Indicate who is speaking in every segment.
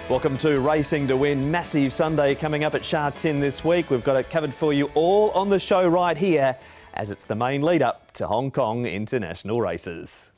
Speaker 1: Welcome to Racing to Win. Massive Sunday coming up at Sha Tin this week. We've got it covered for you all on the show right here, as it's the main lead up to Hong Kong international races.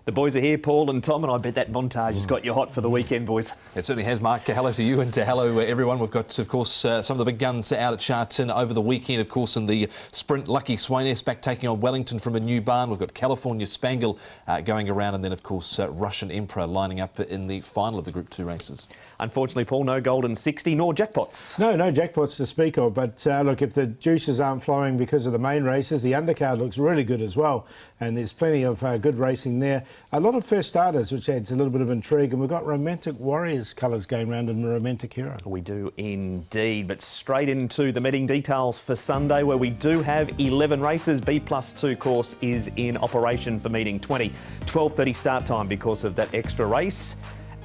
Speaker 1: The boys are here, Paul and Tom, and I bet that montage has got you hot for the weekend, boys.
Speaker 2: It certainly has, Mark. Hello to you and hello everyone. We've got, of course, some of the big guns out at Sha Tin over the weekend. Of course, in the sprint, Lucky Swainess back taking on Wellington from a new barn. We've got California Spangle going around, and then, of course, Russian Emperor lining up in the final of the Group 2 races. Unfortunately, Paul, no Golden 60 nor jackpots.
Speaker 3: No jackpots to speak of. But look, if the juices aren't flowing because of the main races, the undercard looks really good as well. And there's plenty of good racing there. A lot of first starters, which adds a little bit of intrigue. And we've got Romantic Warriors colours going round in Romantic Hero. We do indeed. But straight into the betting details for Sunday, where we do have 11 races. B+2 course is in operation for meeting 20. 12:30 start time because of that extra race.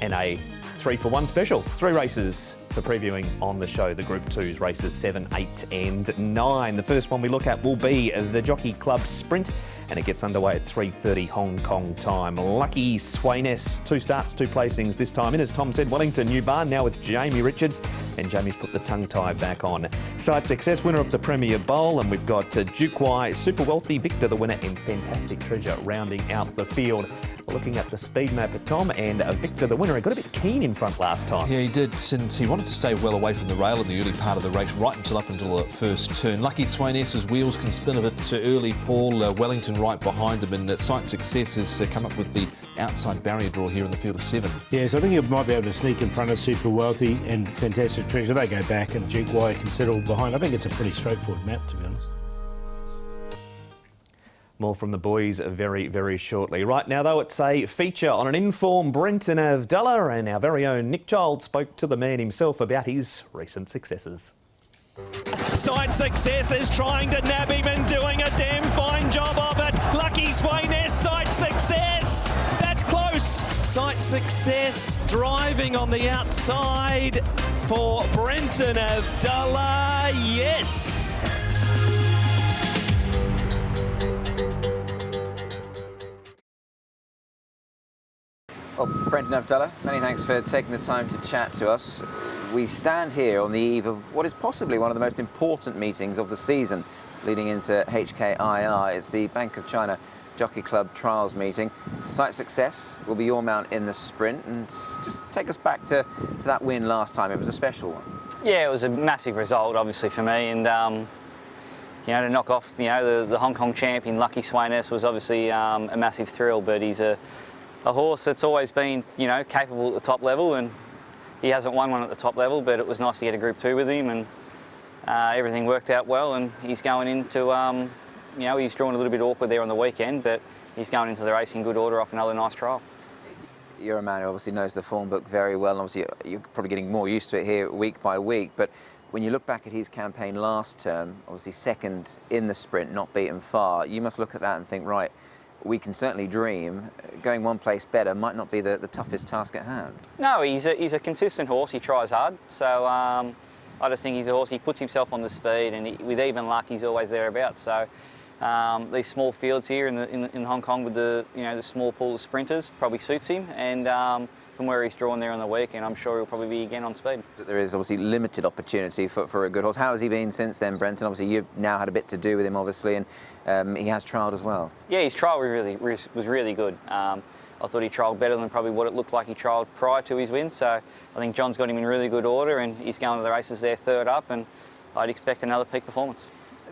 Speaker 3: And a 3-for-1 special. 3 races for previewing on the show. The Group 2's races 7, 8 and 9. The first one we look at will be the Jockey Club Sprint, and it gets underway at 3:30 Hong Kong time. Lucky Swainess, 2 starts, 2 placings this time in. As Tom said, Wellington new barn now with Jamie Richards, and Jamie's put the tongue tie back on. Side Success, winner of the Premier Bowl, and we've got Duke Y, Super Wealthy, Victor the winner, and Fantastic Treasure rounding out the field. Looking at the speed map at Tom, and Victor the winner, he got a bit keen in front last time.
Speaker 2: Yeah, he did, and he wanted to stay well away from the rail in the early part of the race, right until the first turn. Lucky Swainess's wheels can spin a bit early, Paul. Wellington right behind him, and Sight Success has come up with the outside barrier draw here in the field of 7.
Speaker 3: Yes, I think he might be able to sneak in front of Super Wealthy and Fantastic Treasure. They go back, and Duke Y can settle behind. I think it's a pretty straightforward map, to be honest.
Speaker 1: More from the boys very, very shortly. Right now, though, it's a feature on an informed Brenton Avdulla, and our very own Nick Child spoke to the man himself about his recent successes.
Speaker 4: Sight Success is trying to nab him and doing a damn fine job of it. Lucky Swainess, Sight Success. That's close. Sight Success driving on the outside for Brenton Avdulla. Yes.
Speaker 5: Well, Brenton Avdulla, many thanks for taking the time to chat to us. We stand here on the eve of what is possibly one of the most important meetings of the season leading into HKIR. It's the Bank of China Jockey Club Trials meeting. Sight Success will be your mount in the sprint, and just take us back to that win last time. It was a special one.
Speaker 6: Yeah, it was a massive result, obviously, for me, and you know, to knock off the Hong Kong champion Lucky Swainess was obviously a massive thrill. But he's a horse that's always been, you know, capable at the top level, and he hasn't won one at the top level, but it was nice to get a Group 2 with him, and everything worked out well, and he's going into, you know, he's drawn a little bit awkward there on the weekend, but he's going into the race in good order off another nice trial.
Speaker 5: You're a man who obviously knows the form book very well, and obviously you're probably getting more used to it here week by week, but when you look back at his campaign last term, obviously second in the sprint, not beaten far, you must look at that and think, right, we can certainly dream. Going one place better might not be the toughest task at hand. No,
Speaker 6: he's a consistent horse. He tries hard. So I just think he's a horse. He puts himself on the speed, and with even luck, he's always thereabouts. So these small fields here in Hong Kong with the small pool of sprinters probably suits him. And from where he's drawn there on the weekend, I'm sure he'll probably be again on speed.
Speaker 5: There is obviously limited opportunity for a good horse. How has he been since then, Brenton? Obviously, you've now had a bit to do with him, obviously, and he has trialled as well.
Speaker 6: Yeah, his trial was really good. I thought he trialled better than probably what it looked like he trialled prior to his win. So I think John's got him in really good order, and he's going to the races there third up, and I'd expect another peak performance.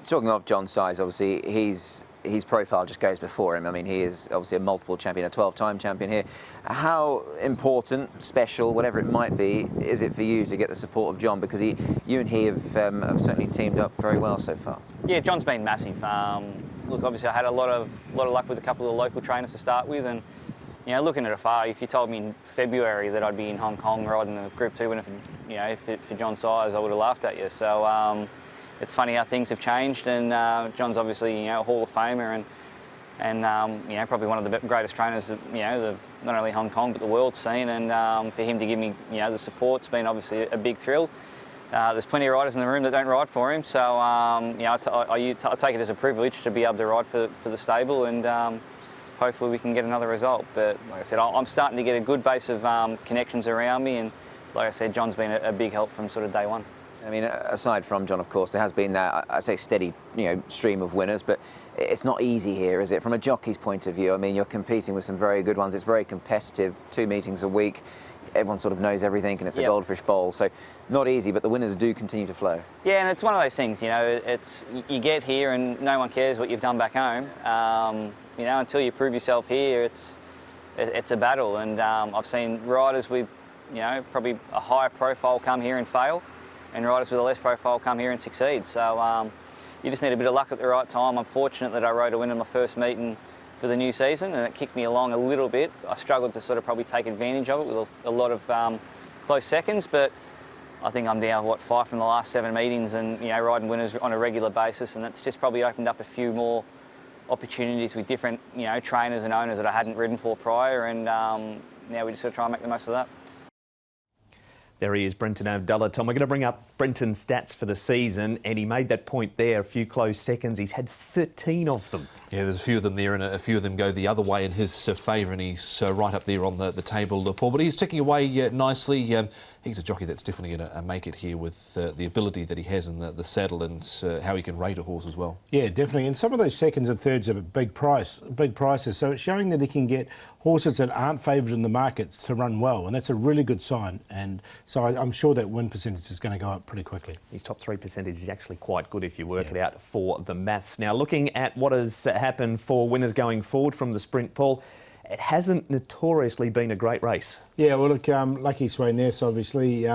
Speaker 5: Talking of John's size, obviously, he's his profile just goes before him. I mean, he is obviously a multiple champion, a 12-time champion here. How important, special, whatever it might be, is it for you to get the support of John? Because you and he have certainly teamed up very well so far.
Speaker 6: Yeah, John's been massive. Look, obviously I had a lot of luck with a couple of local trainers to start with, and looking at it afar, if you told me in February that I'd be in Hong Kong riding a Group 2 winner for John Sires, I would have laughed at you. So it's funny how things have changed, and John's obviously a Hall of Famer and probably one of the greatest trainers that not only Hong Kong but the world's seen. And for him to give me the support's been obviously a big thrill. There's plenty of riders in the room that don't ride for him, so I take it as a privilege to be able to ride for the stable, and hopefully we can get another result. But like I said, I'm starting to get a good base of connections around me, and like I said, John's been a big help from sort of day one.
Speaker 5: I mean, aside from John, of course, there has been that, I say, steady, stream of winners, but it's not easy here, is it? From a jockey's point of view, I mean, you're competing with some very good ones. It's very competitive, 2 meetings a week. Everyone sort of knows everything, and it's a goldfish bowl. So not easy, but the winners do continue to flow. Yeah, and it's one of those things, it's you get here and no one cares what you've done back home. Until you prove yourself here, it's a battle. And I've seen riders with, probably a higher profile come here and fail, and riders with a less profile come here and succeed. So you just need a bit of luck at the right time. I'm fortunate that I rode a win in my first meeting for the new season, and it kicked me along a little bit. I struggled to sort of probably take advantage of it with a lot of close seconds, but I think I'm down, 5 from the last 7 meetings, and riding winners on a regular basis, and that's just probably opened up a few more opportunities with different trainers and owners that I hadn't ridden for prior, and now we just got to try and make the most of that.
Speaker 1: There he is, Brenton Avdulla. Tom, we're going to bring up Brenton's stats for the season, and he made that point there, a few close seconds. He's had 13 of them. Yeah,
Speaker 2: there's a few of them there, and a few of them go the other way in his favour, and he's right up there on the table, Paul. But he's ticking away nicely. He's a jockey that's definitely going to make it here with the ability that he has in the saddle, and how he can rate a horse as well. Yeah, definitely. And some of those seconds and thirds are big prices. So it's showing that he can get horses that aren't favoured in the markets to run well, and that's a really good sign. And so I'm sure that win percentage is going to go up pretty quickly.
Speaker 1: His top 3 percentage is actually quite good if you work it out for the maths. Now, looking at what has happened for winners going forward from the sprint, Paul, it hasn't notoriously been a great race. Yeah, well, look, Lucky Sweynesse obviously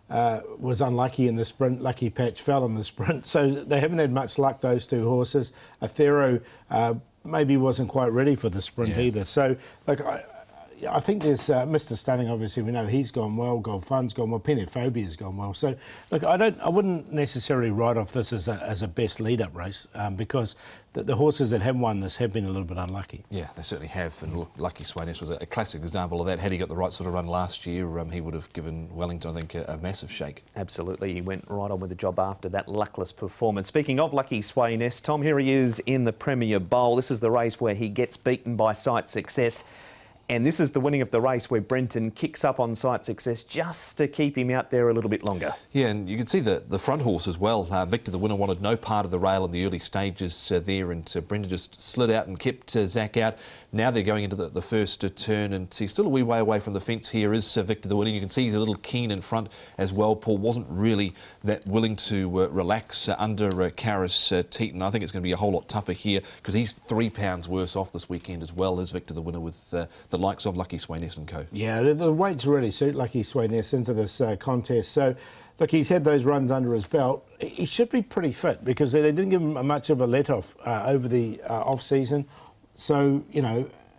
Speaker 1: was unlucky in the sprint. Lucky Patch fell in the sprint, so they haven't had much luck, those 2 horses. Athero maybe wasn't quite ready for the sprint either. So, look, I think there's Mr. Stunning. Obviously, we know he's gone well. Gold Fun's gone well. Pennyphobia's gone well. So, look, I wouldn't necessarily write off this as a best lead-up race because the horses that have won this have been a little bit unlucky. Yeah, they certainly have. And look, Lucky Sweynesse was a classic example of that. Had he got the right sort of run last year, he would have given Wellington, I think, a massive shake. Absolutely, he went right on with the job after that luckless performance. Speaking of Lucky Sweynesse, Tom, here he is in the Premier Bowl. This is the race where he gets beaten by Sight Success. And this is the winning of the race where Brenton kicks up on Sight Success just to keep him out there a little bit longer. Yeah, and you can see the front horse as well. Victor, the winner, wanted no part of the rail in the early stages there, and Brenton just slid out and kept Zach out. Now they're going into the first turn, and he's still a wee way away from the fence here is Victor, the winner. You can see he's a little keen in front as well. Paul wasn't really that willing to relax under Karis Teton. I think it's going to be a whole lot tougher here because he's £3 worse off this weekend as well as Victor, the winner, with the likes of Lucky Sweynesse and co. Yeah, the weights really suit Lucky Sweynesse into this contest. So, look, he's had those runs under his belt. He should be pretty fit because they didn't give him much of a let-off over the off-season. So,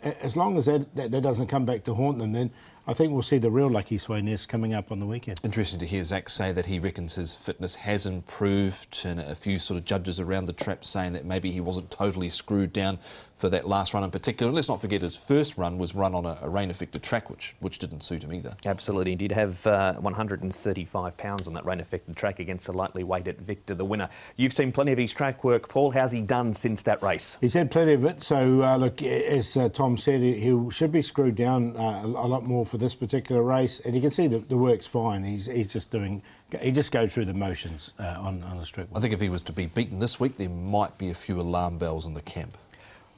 Speaker 1: as long as that doesn't come back to haunt them, then I think we'll see the real Lucky Sweynesse coming up on the weekend. Interesting to hear Zach say that he reckons his fitness has improved, and a few sort of judges around the trap saying that maybe he wasn't totally screwed down for that last run in particular. And let's not forget his first run was run on a rain-affected track, which didn't suit him either. Absolutely. He did have 135 pounds on that rain-affected track against a lightly weighted Victor, the winner. You've seen plenty of his track work, Paul. How's he done since that race? He's had plenty of it. So, look, as Tom said, he should be screwed down a lot more for this particular race. And you can see the work's fine. He just goes through the motions on a straight one. I think if he was to be beaten this week, there might be a few alarm bells in the camp.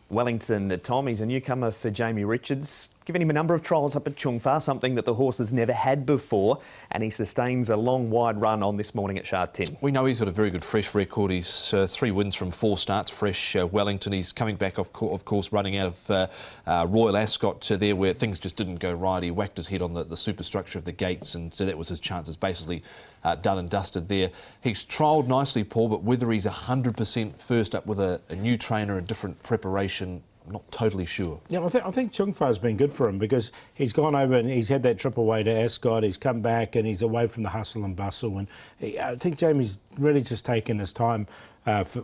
Speaker 1: Wellington, Tom, he's a newcomer for Jamie Richards. given him a number of trials up at Chung Fa, something that the horse has never had before, and he sustains a long, wide run on this morning at Sha Tin.
Speaker 2: We know he's got a very good fresh record. He's 3 wins from 4 starts, fresh Wellington. He's coming back, of course, running out of Royal Ascot there, where things just didn't go right. He whacked his head on the superstructure of the gates, and so that was his chances basically done and dusted there. He's trialled nicely, Paul, but whether he's 100% first up with a new trainer, a different preparation, I'm not totally sure.
Speaker 3: Yeah, I think Chung Fa's been good for him because he's gone over and he's had that trip away to Ascot. He's come back and he's away from the hustle and bustle. And I think Jamie's really just taken his time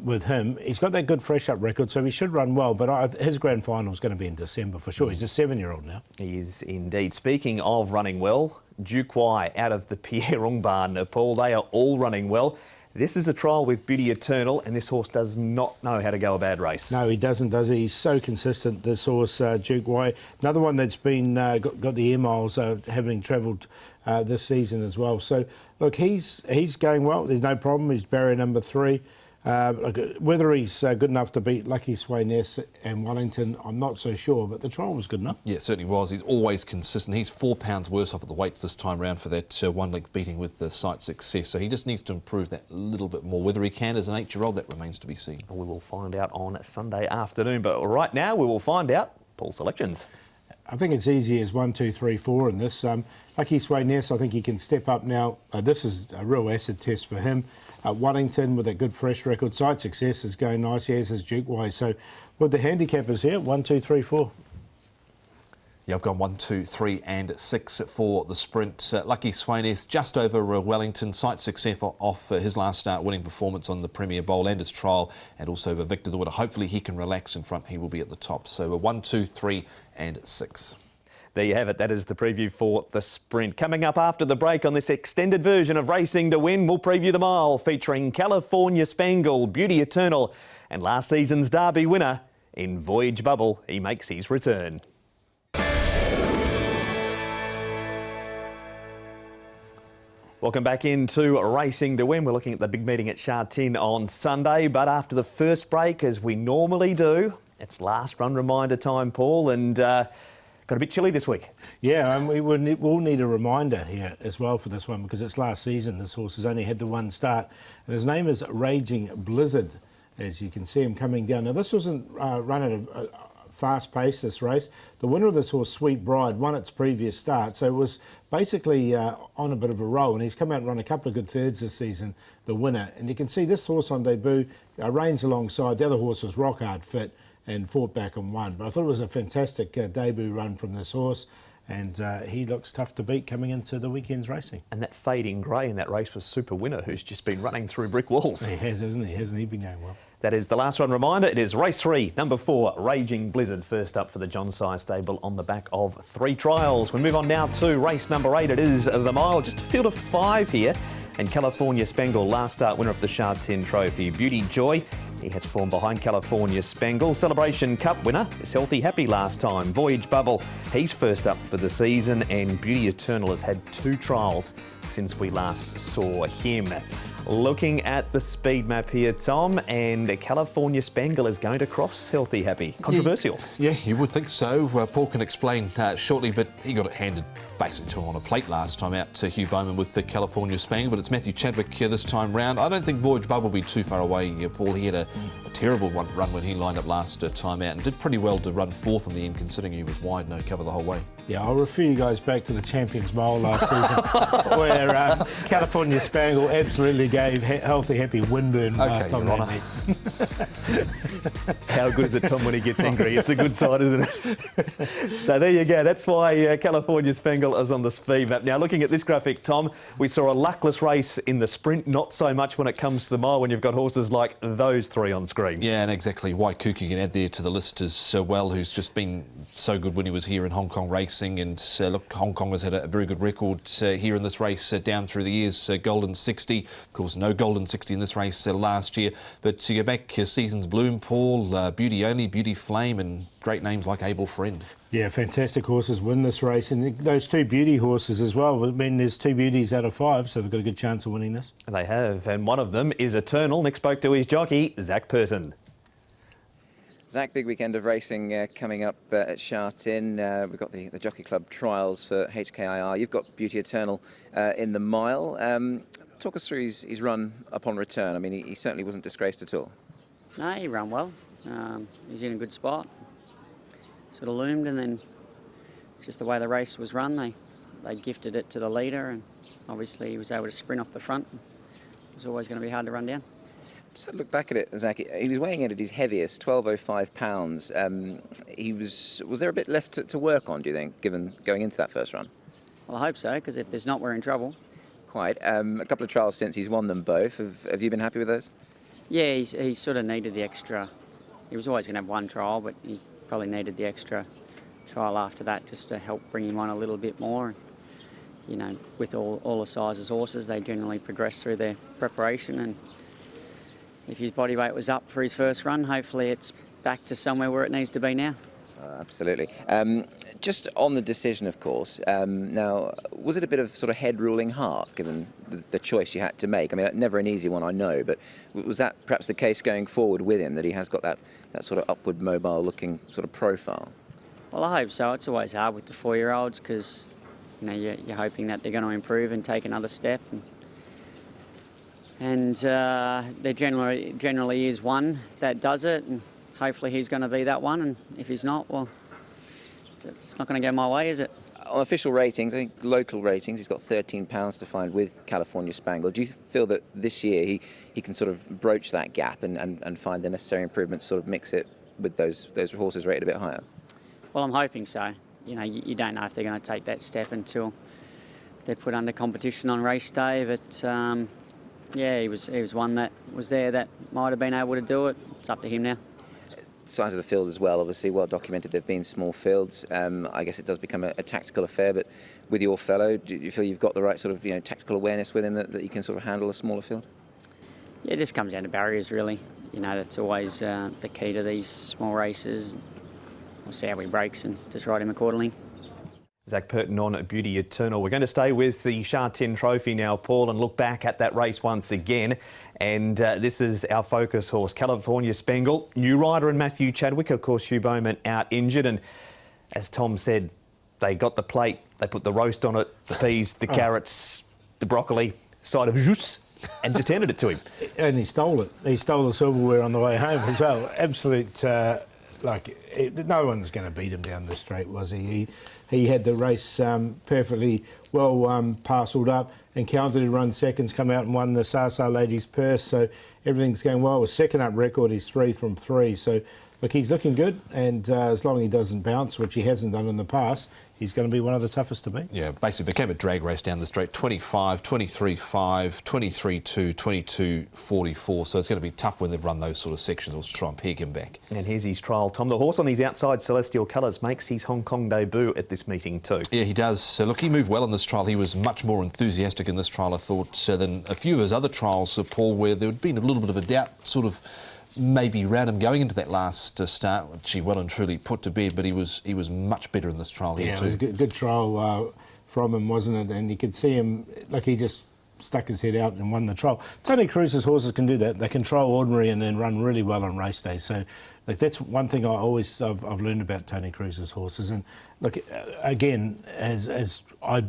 Speaker 3: with him. He's got that good fresh up record, so he should run well. But his grand final is going to be in December for sure. He's a 7-year-old now.
Speaker 1: He is indeed. Speaking of running well, Duke Y out of the Pierrong barn, Paul, they are all running well. This is a trial with Beauty Eternal, and this horse does not know how to go a bad race.
Speaker 3: No, he doesn't, does he? He's so consistent, this horse, Duke Y. Another one that's been got the air miles, having travelled this season as well. So, look, he's going well. There's no problem. He's barrier number 3. Whether he's good enough to beat Lucky Sweynesse and Wellington, I'm not so sure, but the trial was good enough.
Speaker 2: Yeah, it certainly was. He's always consistent. He's 4 pounds worse off at the weights this time round for that 1-length beating with the Sight Success, so he just needs to improve that a little bit more. Whether he can as an 8-year-old, that remains to be seen.
Speaker 1: We will find out on Sunday afternoon, but right now we will find out Paul's selections.
Speaker 3: I think it's easy as 1, 2, 3, 4 in this. Lucky Sweynesse, I think he can step up now. This is a real acid test for him. Wellington with a good fresh record. Sight Success is going nice, as is Duke Y. So with the handicappers here, 1, 2, 3, 4.
Speaker 2: Yeah, I've gone 1, 2, 3 and 6 for the sprint. Lucky Sweynesse just over Wellington. Sight Success off his last start winning performance on the Premier Bowl and his trial, and also over Victor the Winner. Hopefully he can relax in front. He will be at the top. So 1, 2, 3 and 6.
Speaker 1: There you have it. That is the preview for the sprint. Coming up after the break on this extended version of Racing to Win, we'll preview the mile featuring California Spangle, Beauty Eternal, and last season's Derby winner in Voyage Bubble. He makes his return. Welcome back into Racing to Win. We're looking at the big meeting at Sha Tin on Sunday, but after the first break, as we normally do, it's last run reminder time, Paul, and got a bit chilly this week.
Speaker 3: Yeah, and we'll need a reminder here as well for this one because it's last season. This horse has only had the 1 start, and his name is Raging Blizzard, as you can see him coming down. Now, this wasn't run at a fast pace, this race. The winner of this horse, Sweet Bride, won its previous start, so it was basically on a bit of a roll, and he's come out and run a couple of good thirds this season, the winner. And you can see this horse on debut reigns alongside. The other horse was rock hard fit and fought back and won. But I thought it was a fantastic debut run from this horse, and he looks tough to beat coming into the weekend's racing.
Speaker 1: And that fading grey in that race was Super Winner, who's just been running through brick walls.
Speaker 3: He has, hasn't he? Hasn't he been going well?
Speaker 1: That is the last run reminder. It is race 3, number 4, Raging Blizzard, first up for the John Sire stable on the back of 3 trials. We move on now to race number 8. It is the mile, just a field of 5 here. And California Spangle, last start winner of the Sha Tin Trophy. Beauty Joy, he has formed behind California Spangle. Celebration Cup winner is Healthy Happy last time. Voyage Bubble, he's first up for the season. And Beauty Eternal has had 2 trials since we last saw him. Looking at the speed map here, Tom, and California Spangle is going to cross Healthy Happy. Controversial.
Speaker 2: Yeah, you would think so. Paul can explain shortly, but he got it handed basically to him on a plate last time out to Hugh Bowman with the California Spangle, but it's Matthew Chadwick this time round. I don't think Voyage Bubble will be too far away, Paul. He had a terrible run when he lined up last time out and did pretty well to run 4th in the end, considering he was wide, no cover the whole way.
Speaker 3: Yeah, I'll refer you guys back to the Champions Bowl last season, where California Spangle absolutely gave Healthy Happy windburn last time they meet.
Speaker 1: How good is it, Tom, when he gets angry? It's a good sign, isn't it? So there you go. That's why California Spangle is on the speed map. Now, looking at this graphic, Tom, we saw a luckless race in the sprint, not so much when it comes to the mile when you've got horses like those 3 on screen.
Speaker 2: Yeah, and exactly. Waikuku can add there to the list as well, who's just been so good when he was here in Hong Kong racing. And look, Hong Kong has had a very good record here in this race down through the years. Golden 60, of course, no Golden 60 in this race last year. But to go back, Seasons Bloom, Paul, Beauty Only, Beauty Flame, and great names like Able Friend.
Speaker 3: Yeah, fantastic horses win this race, and those 2 beauty horses as well. I mean, there's 2 beauties out of 5, so they've got a good chance of winning this.
Speaker 1: They have, and one of them is Eternal. Nick spoke to his jockey, Zach Purton.
Speaker 5: Zach, big weekend of racing coming up at Sha Tin. We've got the Jockey Club trials for HKIR. You've got Beauty Eternal in the mile. Talk us through his run upon return. I mean, he certainly wasn't disgraced at all.
Speaker 7: No, he ran well. He's in a good spot. Sort of loomed, and then it's just the way the race was run. They gifted it to the leader, and obviously he was able to sprint off the front. It was always going to be hard to run down.
Speaker 5: Just had a look back at it, Zach. He was weighing in at his heaviest, 1205 pounds. Was there a bit left to work on, do you think, given going into that first run?
Speaker 7: Well, I hope so, because if there's not, we're in trouble.
Speaker 5: Quite. A couple of trials since he's won them both. Have you been happy with those?
Speaker 7: Yeah, he sort of needed the extra. He was always going to have one trial, but he probably needed the extra trial after that just to help bring him on a little bit more. You know, with all the sizes horses, they generally progress through their preparation, and if his body weight was up for his first run, hopefully it's back to somewhere where it needs to be now.
Speaker 5: Absolutely. Just on the decision, of course, now, was it a bit of sort of head-ruling heart, given the choice you had to make? I mean, never an easy one, I know, but was that perhaps the case going forward with him, that he has got that sort of upward mobile-looking sort of profile?
Speaker 7: Well, I hope so. It's always hard with the 4-year-olds because, you know, you're hoping that they're going to improve and take another step. And there generally is one that does it, and hopefully he's going to be that one. And if he's not, well, it's not going to go my way, is it?
Speaker 5: On official ratings, I think local ratings, he's got £13 to find with California Spangle. Do you feel that this year he can sort of broach that gap and find the necessary improvements, sort of mix it with those horses rated a bit higher?
Speaker 7: Well, I'm hoping so. You know, you don't know if they're going to take that step until they're put under competition on race day, but yeah, he was one that was there that might have been able to do it. It's up to him now.
Speaker 5: Size of the field as well, obviously well documented. They've been small fields. I guess it does become a tactical affair, but with your fellow, do you feel you've got the right sort of, you know, tactical awareness with him that you can sort of handle a smaller field?
Speaker 7: Yeah, it just comes down to barriers, really. You know, that's always the key to these small races. We'll see how he breaks and just ride him accordingly.
Speaker 1: Zach Purton on Beauty Eternal. We're going to stay with the Sha Tin Trophy now, Paul, and look back at that race once again. And this is our focus horse, California Spangle. New rider and Matthew Chadwick, of course, Hugh Bowman out injured. And as Tom said, they got the plate, they put the roast on it, the peas, the carrots, the broccoli, side of jus, and just handed it to him.
Speaker 3: And he stole it. He stole the silverware on the way home as well. Absolute, no one's going to beat him down the straight, was he? He had the race perfectly well parcelled up, encountered, run seconds, come out and won the Sasa Ladies Purse, so everything's going well. With second up record, he's 3 from 3, so look, he's looking good, and as long as he doesn't bounce, which he hasn't done in the past, he's going to be one of the toughest to beat.
Speaker 2: Yeah, basically became a drag race down the straight, 25, 23.5, 23.2, 22.44, so it's going to be tough when they've run those sort of sections or to try and peg him back.
Speaker 1: And here's his trial, Tom. The horse on his outside Celestial Colours makes his Hong Kong debut at this meeting too.
Speaker 2: Yeah, he does. So look, he moved well in this trial. He was much more enthusiastic in this trial, I thought, than a few of his other trials, Paul, where there had been a little bit of a doubt, sort of maybe around him going into that last start, which he well and truly put to bed, but he was much better in this trial here too.
Speaker 3: Yeah, it was a good trial from him, wasn't it? And you could see him, like, he just stuck his head out and won the trial. Tony Cruz's horses can do that. They control ordinary and then run really well on race day. So like, that's one thing I've learned about Tony Cruz's horses. And look, again, as I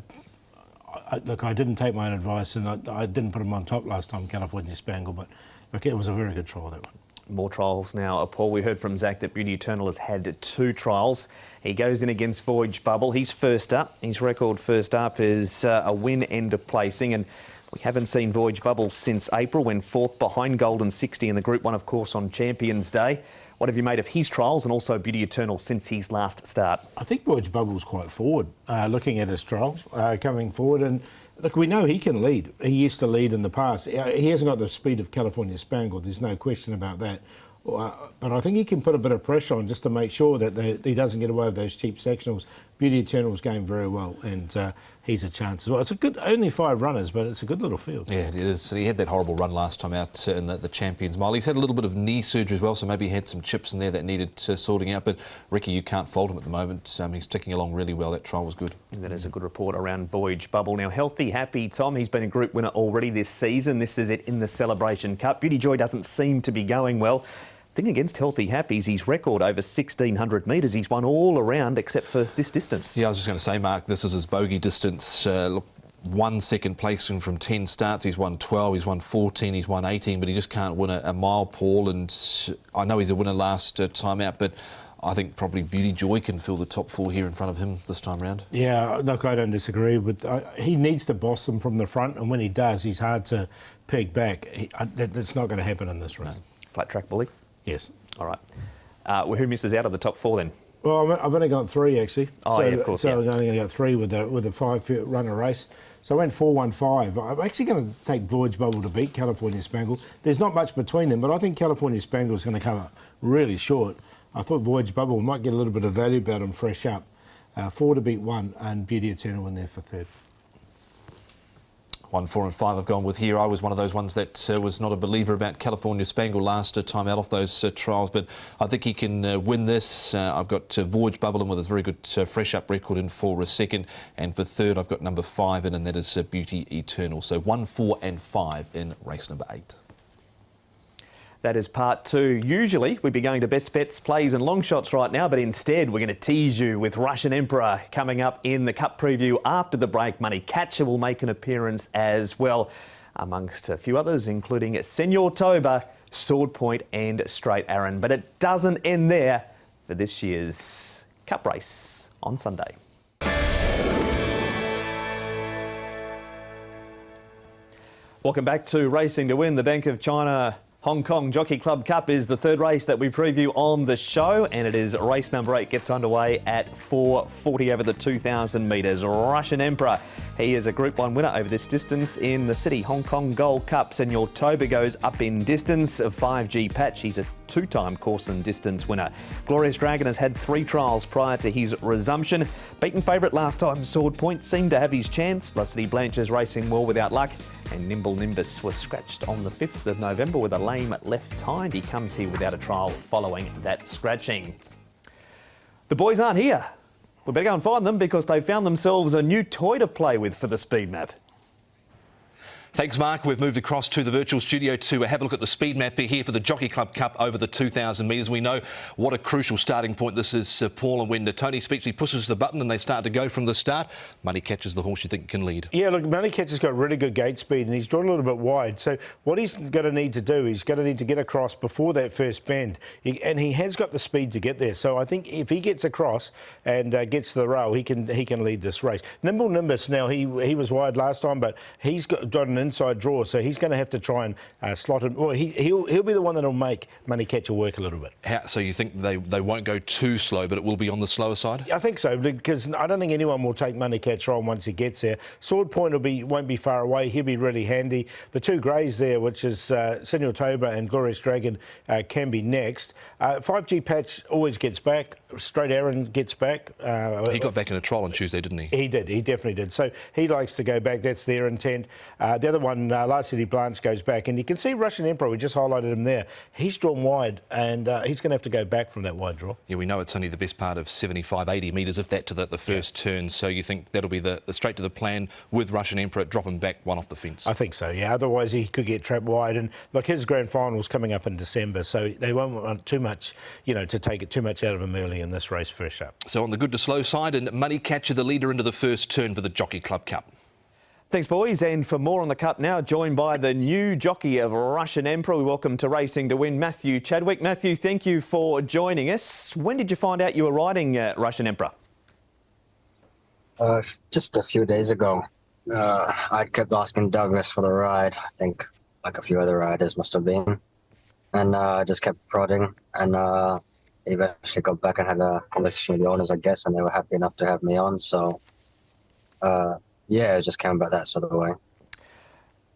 Speaker 3: didn't take my own advice, and I didn't put him on top last time, California Spangle, but look, it was a very good trial, that one.
Speaker 1: More trials now, Paul. We heard from Zach that Beauty Eternal has had 2 trials. He goes in against Voyage Bubble. He's first up. His record first up is a win and a placing. And we haven't seen Voyage Bubble since April, when 4th behind Golden 60 in the Group 1, of course, on Champions Day. What have you made of his trials and also Beauty Eternal since his last start?
Speaker 3: I think Voyage Bubble's quite forward, looking at his trials, coming forward. And look, we know he can lead. He used to lead in the past. He hasn't got the speed of California Spangle, there's no question about that. But I think he can put a bit of pressure on just to make sure that he doesn't get away with those cheap sectionals. Beauty Eternal's going very well, and he's a chance as well. It's a good, only 5 runners, but it's a good little field.
Speaker 2: Yeah, it is. He had that horrible run last time out in the Champions Mile. He's had a little bit of knee surgery as well, so maybe he had some chips in there that needed sorting out. But Ricky, you can't fault him at the moment. He's ticking along really well. That trial was good.
Speaker 1: And that is a good report around Voyage Bubble. Now, healthy, happy Tom. He's been a group winner already this season. This is it in the Celebration Cup. Beauty Joy doesn't seem to be going well. thing against Healthy Happy's his record over 1,600 metres. He's won all around except for this distance.
Speaker 2: Yeah, I was just going to say, Mark, this is his bogey distance. Look, 1 second placing from 10 starts. He's won 12, he's won 14, he's won 18, but he just can't win a mile, Paul. And I know he's a winner last time out, but I think probably Beauty Joy can fill the top 4 here in front of him this time round.
Speaker 3: Yeah, look, I don't disagree. He needs to boss them from the front, and when he does, he's hard to peg back. That's not going to happen in this race.
Speaker 2: No.
Speaker 1: Flat track bully?
Speaker 3: Yes.
Speaker 1: All right. Well, who misses out of the top 4 then?
Speaker 3: Well, I've only got 3 actually.
Speaker 1: Oh, yeah, of course.
Speaker 3: So I've only got 3 with a 5-runner race. So I went 4-1-5. I'm actually going to take Voyage Bubble to beat California Spangle. There's not much between them, but I think California Spangle is going to come up really short. I thought Voyage Bubble might get a little bit of value about him fresh up. 4 to beat 1, and Beauty Eternal in there for 3rd.
Speaker 2: 1, 4 and 5 I've gone with here. I was one of those ones that was not a believer about California Spangle last time out off those trials, but I think he can win this. I've got Voyage Bubble in with a very good fresh up record in for a 2nd, and for 3rd I've got number 5 in, and that is Beauty Eternal. So 1, 4 and 5 in race number 8.
Speaker 1: That is part 2. Usually we'd be going to best bets, plays and long shots right now, but instead we're going to tease you with Russian Emperor coming up in the Cup preview after the break. Money Catcher will make an appearance as well, amongst a few others, including Senor Toba, Sword Point and Straight Aaron. But it doesn't end there for this year's Cup race on Sunday. Welcome back to Racing to Win. The Bank of China Hong Kong Jockey Club Cup is the 3rd race that we preview on the show, and it is race number 8, gets underway at 4:40 over the 2,000 metres. Russian Emperor, he is a Group 1 winner over this distance in the City Hong Kong Gold Cup. Senor Toba goes up in distance. 5G Patch, he's a 2-time course and distance winner. Glorious Dragon has had 3 trials prior to his resumption. Beaten favourite last time, Sword Point seemed to have his chance. La City Blanche is racing well without luck, and Nimble Nimbus was scratched on the 5th of November with a lame left hind. He comes here without a trial following that scratching. The boys aren't here. We better go and find them because they found themselves a new toy to play with for the speed map.
Speaker 2: Thanks, Mark. We've moved across to the virtual studio to have a look at the speed map here for the Jockey Club Cup over the 2,000 metres. We know what a crucial starting point this is, Paul, and when Tony speaks, he pushes the button and they start to go from the start. Money Catcher's the horse you think can lead. Yeah,
Speaker 3: look, Money Catcher's got really good gate speed and he's drawn a little bit wide. So what he's going to need to do, he's going to need to get across before that first bend. And he has got the speed to get there. So I think if he gets across and gets to the rail, he can lead this race. Nimble Nimbus, now he was wide last time, but he's got an inside draw, so he's going to have to try and slot him. Well, he'll be the one that'll make Money Catcher work a little bit.
Speaker 2: So you think they won't go too slow, but it will be on the slower side?
Speaker 3: I think so, because I don't think anyone will take Money Catcher on once he gets there. Sword Point won't be far away. He'll be really handy. The 2 greys there, which is Senor Toba and Glorious Dragon, can be next. 5G Patch always gets back. Straight Aaron gets back.
Speaker 2: He got back in a trial on Tuesday, didn't he?
Speaker 3: He did. He definitely did. So he likes to go back. That's their intent. The other one, La City Blanche, goes back. And you can see Russian Emperor, we just highlighted him there. He's drawn wide, and he's going to have to go back from that wide draw.
Speaker 2: Yeah, we know it's only the best part of 75, 80 metres, if that, to the first turn. So you think that'll be the straight to the plan with Russian Emperor, drop him back 1 off the fence?
Speaker 3: I think so, yeah. Otherwise, he could get trapped wide. And look, his grand final's coming up in December, so they won't want too much, to take it too much out of him early in this race first up.
Speaker 2: So on the good to slow side, and Money Catcher the leader into the first turn for the Jockey Club Cup.
Speaker 1: Thanks, boys. And for more on the Cup now, joined by the new jockey of Russian Emperor, we welcome to Racing to Win, Matthew Chadwick. Matthew, thank you for joining us. When did you find out you were riding Russian Emperor?
Speaker 8: Just a few days ago. I kept asking Douglas for the ride. I think like a few other riders must have been. And I just kept prodding, and eventually got back and had a conversation with the owners, I guess, and they were happy enough to have me on. So, yeah, it just came about that sort of way.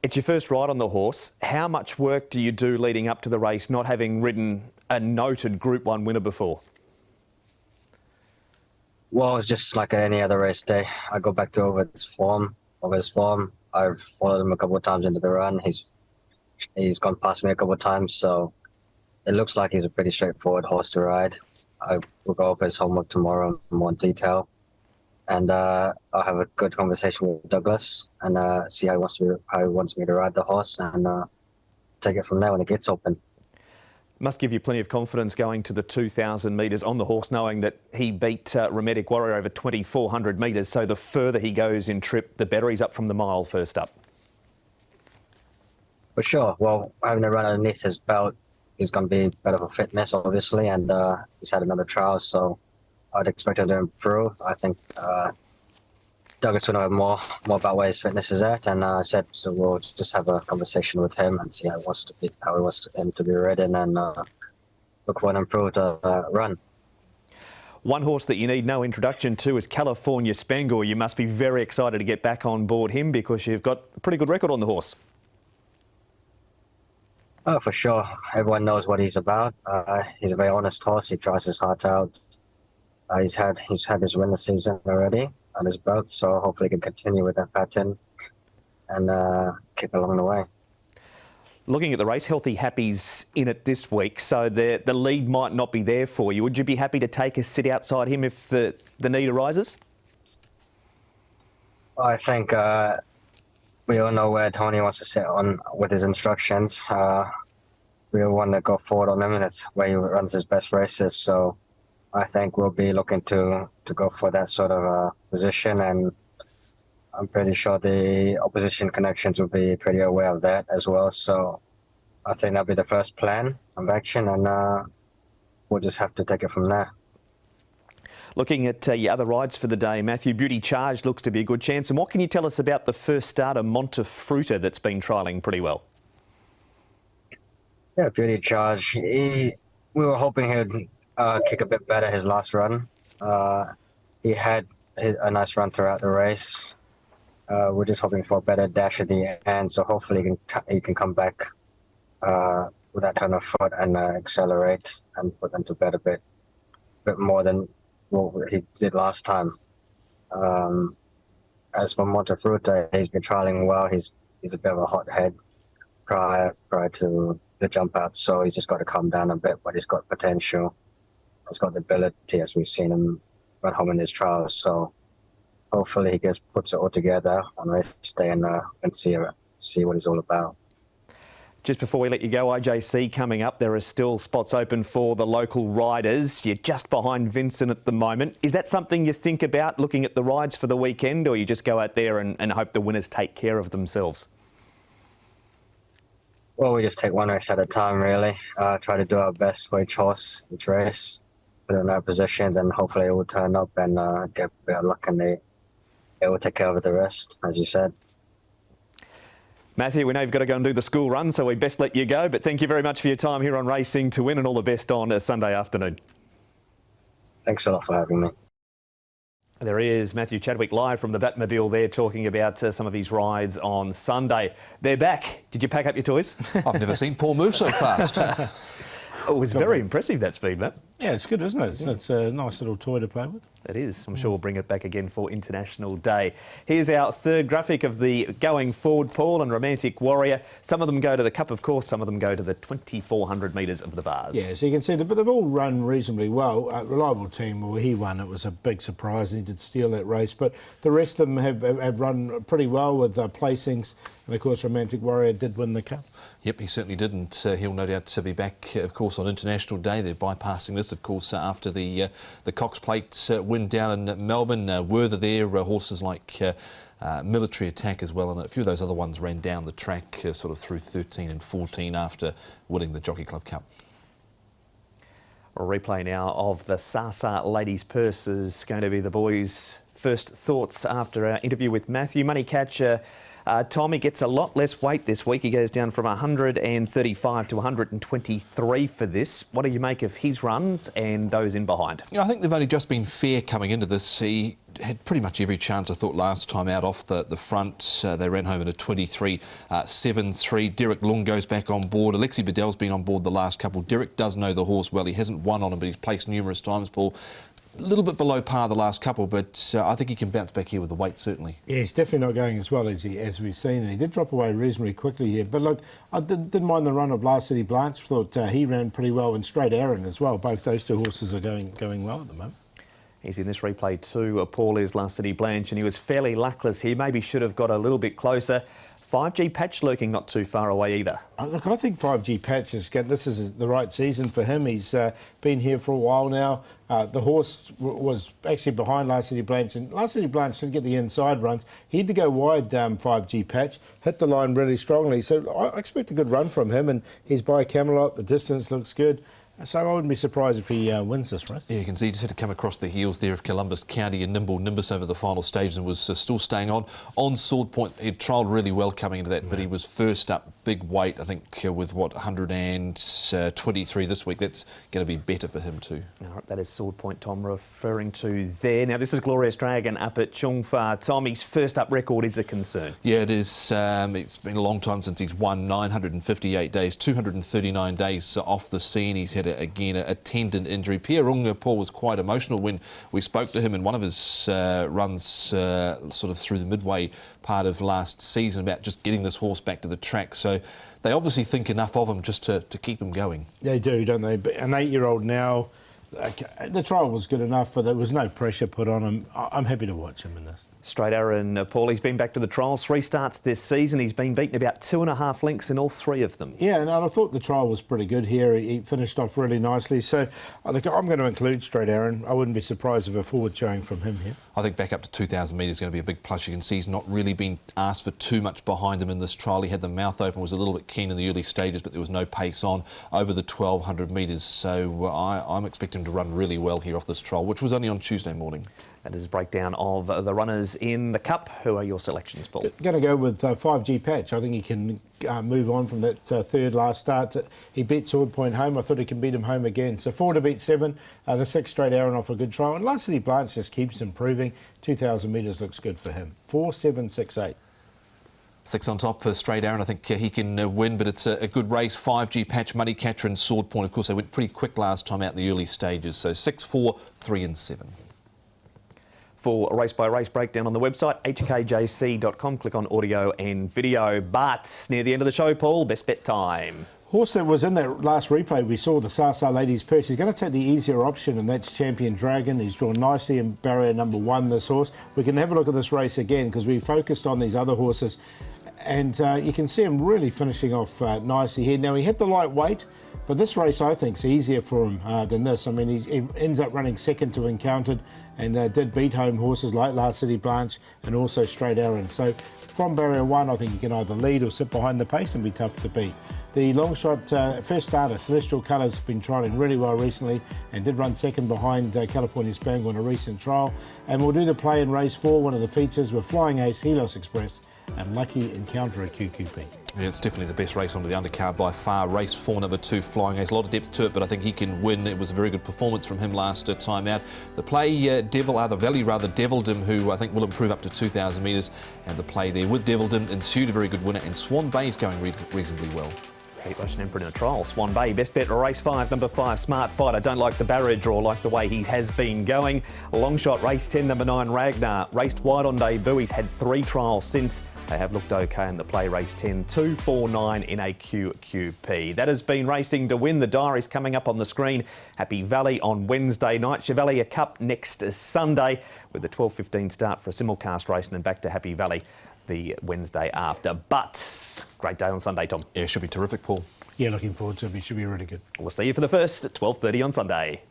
Speaker 1: It's your first ride on the horse. How much work do you do leading up to the race, not having ridden a noted Group 1 winner before?
Speaker 8: Well, it's just like any other race day. I go back to over his form. I've followed him a couple of times into the run. He's gone past me a couple of times, so it looks like he's a pretty straightforward horse to ride. I will go over his homework tomorrow in more detail, and I'll have a good conversation with Douglas and see how he wants me to ride the horse, and take it from there when it gets open.
Speaker 1: Must give you plenty of confidence going to the 2,000 metres on the horse, knowing that he beat Romantic Warrior over 2,400 metres. So the further he goes in trip, the better. He's up from the mile first up.
Speaker 8: For sure. Well, having a run underneath his belt, he's going to be better for fitness, obviously, and he's had another trial, so I'd expect him to improve. I think Douglas will know more about where his fitness is at, and I said so we'll just have a conversation with him and see how he wants him to be ridden, and look for an improved run.
Speaker 1: One horse that you need no introduction to is California Spangle. You must be very excited to get back on board him because you've got a pretty good record on the horse.
Speaker 8: Oh, for sure. Everyone knows what he's about. He's a very honest horse. He tries his heart out. He's had his win this season already on his belt, so hopefully he can continue with that pattern and keep along the way.
Speaker 1: Looking at the race, Healthy Happy's in it this week, so the lead might not be there for you. Would you be happy to take a sit outside him if the need arises?
Speaker 8: I think we all know where Tony wants to sit on with his instructions. We all want to go forward on him, and that's where he runs his best races. So I think we'll be looking to go for that sort of position, and I'm pretty sure the opposition connections will be pretty aware of that as well. So I think that'll be the first plan of action, and we'll just have to take it from there.
Speaker 1: Looking at your other rides for the day, Matthew, Beauty Charge looks to be a good chance. And what can you tell us about the first starter, Montefruta, that's been trialling pretty well?
Speaker 8: Yeah, Beauty Charge. We were hoping he'd kick a bit better his last run. He had a nice run throughout the race. We're just hoping for a better dash at the end, so hopefully he can come back with that turn of foot and accelerate and put them to bed a bit more than what he did last time. As for Montefruta, he's been trialling well. He's a bit of a hothead prior to the jump out, so he's just got to calm down a bit, but he's got potential. He's got the ability, as we've seen him run home in his trials, so hopefully he just puts it all together on race day and see what he's all about.
Speaker 1: Just before we let you go, IJC coming up, there are still spots open for the local riders. You're just behind Vincent at the moment. Is that something you think about, looking at the rides for the weekend, or you just go out there and hope the winners take care of themselves?
Speaker 8: Well, we just take one race at a time, really. Try to do our best for each horse, each race, put in our positions, and hopefully it will turn up and get a bit of luck, and it will take care of the rest, as you said.
Speaker 1: Matthew, we know you've got to go and do the school run, so we best let you go. But thank you very much for your time here on Racing to Win, and all the best on a Sunday afternoon.
Speaker 8: Thanks a lot for having me.
Speaker 1: There is Matthew Chadwick live from the Batmobile there, talking about some of his rides on Sunday. They're back. Did you pack up your toys?
Speaker 2: I've never seen Paul move so fast.
Speaker 1: It was very impressive, that speed, Matt.
Speaker 3: Yeah, it's good, isn't it? It's a nice little toy to play with.
Speaker 1: It is. I'm sure we'll bring it back again for International Day. Here's our third graphic of the going forward, Paul, and Romantic Warrior. Some of them go to the Cup, of course. Some of them go to the 2,400 metres of the bars.
Speaker 3: Yeah, so you can see but they've all run reasonably well. Reliable Team, well, he won. It was a big surprise. He did steal that race. But the rest of them have run pretty well with placings. And, of course, Romantic Warrior did win the Cup.
Speaker 2: Yep, he certainly did, and he'll no doubt be back, of course, on International Day. They're bypassing this, of course, after the Cox Plate win down in Melbourne. Were there horses like Military Attack as well, and a few of those other ones ran down the track sort of through 13 and 14 after winning the Jockey Club Cup.
Speaker 1: A replay now of the Sasa Ladies Purse is going to be the boys' first thoughts after our interview with Matthew. Money Catcher Tommy gets a lot less weight this week. He goes down from 135 to 123 for this. What do you make of his runs and those in behind?
Speaker 2: Yeah, I think they've only just been fair coming into this. He had pretty much every chance, I thought, last time out off the front. They ran home in a 23.73. Derek Lung goes back on board. Alexi Bedell's been on board the last couple. Derek does know the horse well. He hasn't won on him, but he's placed numerous times, Paul. A little bit below par the last couple, but I think he can bounce back here with the weight, certainly. Yeah,
Speaker 3: he's definitely not going as well as we've seen, and he did drop away reasonably quickly here. But look, I didn't mind the run of Last City Blanche. Thought he ran pretty well, and Straight Aaron as well. Both those two horses are going well at the moment.
Speaker 1: He's in this replay too. Paul is Last City Blanche, and he was fairly luckless here. Maybe should have got a little bit closer. 5G Patch lurking not too far away either.
Speaker 3: Look, I think 5G Patch this is the right season for him. He's been here for a while now. The horse was actually behind Last City Blanche, and Last City Blanche didn't get the inside runs. He had to go wide, 5G Patch, hit the line really strongly. So I expect a good run from him, and he's by Camelot. The distance looks good. So I wouldn't be surprised if he wins this race.
Speaker 2: Yeah, you can see he just had to come across the heels there of Columbus County and Nimbus over the final stage and was still staying on Sword Point. He trialled really well coming into that, but he was first up, big weight, I think, with 123 this week. That's going to be better for him too.
Speaker 1: All right, that is Sword Point Tom referring to there. Now, this is Glorious Dragon up at Chung Fa. Tom, his first up record is a concern.
Speaker 2: Yeah, it is. It's been a long time since he's won, 958 days, 239 days off the scene. He's had a tendon injury. Pierre Runga, Paul, was quite emotional when we spoke to him in one of his runs sort of through the midway part of last season about just getting this horse back to the track. So they obviously think enough of him just to keep him going.
Speaker 3: They do, don't they? But an 8-year-old now, the trial was good enough, but there was no pressure put on him. I'm happy to watch him in this.
Speaker 1: Straight Aaron, Paul, he's been back to the trials, 3 starts this season. He's been beaten about 2.5 lengths in all 3 of them.
Speaker 3: Yeah, and I thought the trial was pretty good here. He finished off really nicely. So look, I'm going to include Straight Aaron. I wouldn't be surprised if a forward showing from him here.
Speaker 2: I think back up to 2,000 metres is going to be a big plus. You can see he's not really been asked for too much behind him in this trial. He had the mouth open, was a little bit keen in the early stages, but there was no pace on over the 1,200 metres. So I'm expecting him to run really well here off this trial, which was only on Tuesday morning.
Speaker 1: That is a breakdown of the runners in the Cup. Who are your selections, Paul?
Speaker 3: Going to go with 5G Patch. I think he can move on from that third last start. He beat Sword Point home. I thought he can beat him home again. So 4 to beat 7. The 6 Straight Aaron off a good trial. And Last City Blanche just keeps improving. 2,000 metres looks good for him. 4, 7, 6, 8.
Speaker 2: 6 on top for Straight Aaron. I think he can win, but it's a good race. 5G Patch, Money Catcher and Sword Point. Of course, they went pretty quick last time out in the early stages. So 6, 4, 3 and 7.
Speaker 1: For a race-by-race breakdown on the website, hkjc.com. Click on audio and video. But near the end of the show, Paul, best bet time.
Speaker 3: Horse that was in that last replay, we saw the Sasa Ladies Purse. He's going to take the easier option, and that's Champion Dragon. He's drawn nicely in barrier number 1, this horse. We can have a look at this race again because we focused on these other horses. And you can see him really finishing off nicely here. Now, he hit the light weight, but this race, I think, is easier for him than this. I mean, he ends up running second to Encountered and did beat home horses like Last City Blanche and also Straight Aaron. So from barrier 1, I think he can either lead or sit behind the pace and be tough to beat. The long shot first starter, Celestial Colours, has been trialling really well recently and did run second behind California Spangle in a recent trial. And we'll do the play in race 4, one of the features, with Flying Ace, Helios Express and Lucky Encounter at QQP.
Speaker 2: Yeah, it's definitely the best race onto the undercard by far. Race 4, number 2, Flying Ace. A lot of depth to it, but I think he can win. It was a very good performance from him last time out. The play, the Valley Devildom, who I think will improve up to 2,000 metres. And the play there with Devildom ensued a very good winner. And Swan Bay is going reasonably well.
Speaker 1: Heat Russian Emperor in a trial. Swan Bay, best bet, race 5, number 5, Smart Fighter. Don't like the barrier draw, like the way he has been going. Long shot, race 10, number 9, Ragnar. Raced wide on debut. He's had 3 trials since. They have looked okay in the play. Race 10, 2, 4, 9 in a QQP. That has been Racing to Win. The diary's coming up on the screen. Happy Valley on Wednesday night. Chevalier Cup next Sunday with the 12:15 start for a simulcast race and then back to Happy Valley the Wednesday after. But great day on Sunday, Tom.
Speaker 2: Yeah, it should be terrific, Paul.
Speaker 3: Yeah, looking forward to it. It should be really good.
Speaker 1: We'll see you for the first at 12:30 on Sunday.